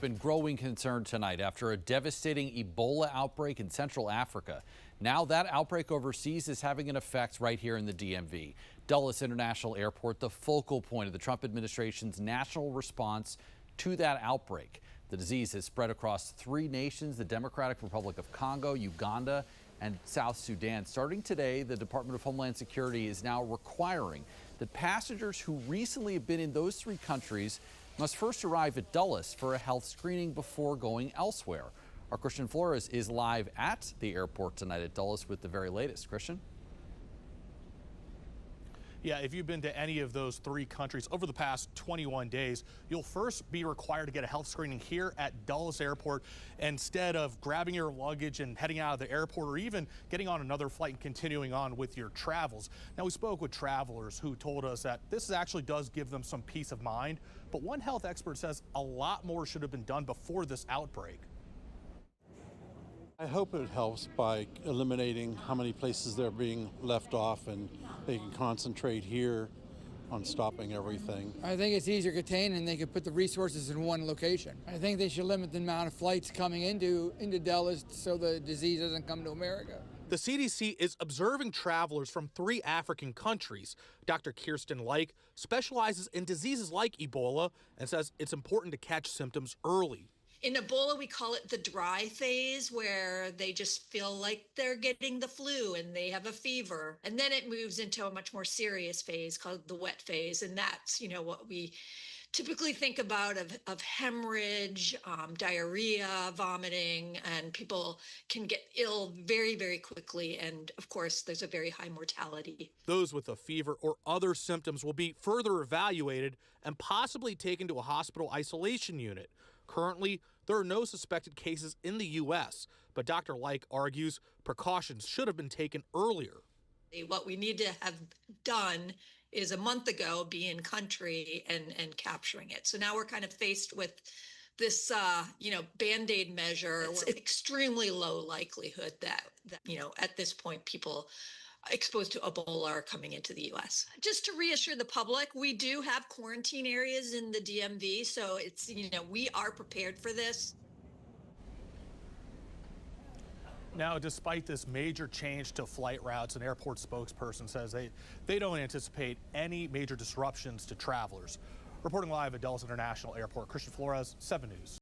Been growing concern tonight after a devastating Ebola outbreak in Central Africa. Now that outbreak overseas is having an effect right here in the DMV. Dulles International Airport, the focal point of the Trump administration's national response to that outbreak. The disease has spread across 3 nations, the Democratic Republic of Congo, Uganda, and South Sudan. Starting today, the Department of Homeland Security is now requiring that passengers who recently have been in those 3 countries must first arrive at Dulles for a health screening before going elsewhere. Our Christian Flores is live at the airport tonight at Dulles with the very latest. Christian? Yeah, if you've been to any of those 3 countries over the past 21 days, you'll first be required to get a health screening here at Dulles Airport instead of grabbing your luggage and heading out of the airport or even getting on another flight and continuing on with your travels. Now, we spoke with travelers who told us that this actually does give them some peace of mind, but one health expert says a lot more should have been done before this outbreak. I hope it helps by eliminating how many places they're being left off, and they can concentrate here on stopping everything. I think it's easier contained and they could put the resources in one location. I think they should limit the amount of flights coming into Dulles so the disease doesn't come to America. The CDC is observing travelers from 3 African countries. Dr. Kirsten Leik specializes in diseases like Ebola and says it's important to catch symptoms early. In Ebola, we call it the dry phase, where they just feel like they're getting the flu and they have a fever. And then it moves into a much more serious phase called the wet phase. And that's, what we typically think about of hemorrhage, diarrhea, vomiting, and people can get ill very, very quickly. And of course, there's a very high mortality. Those with a fever or other symptoms will be further evaluated and possibly taken to a hospital isolation unit. Currently, there are no suspected cases in the U.S., but Dr. Leik argues precautions should have been taken earlier. What we need to have done is a month ago be in country and capturing it. So now we're kind of faced with this, Band-Aid measure. It's extremely low likelihood that, at this point, people exposed to Ebola are coming into the U.S. Just to reassure the public, we do have quarantine areas in the DMV, so it's, we are prepared for this. Now, despite this major change to flight routes, an airport spokesperson says they don't anticipate any major disruptions to travelers. Reporting live at Dulles International Airport, Christian Flores, 7 News.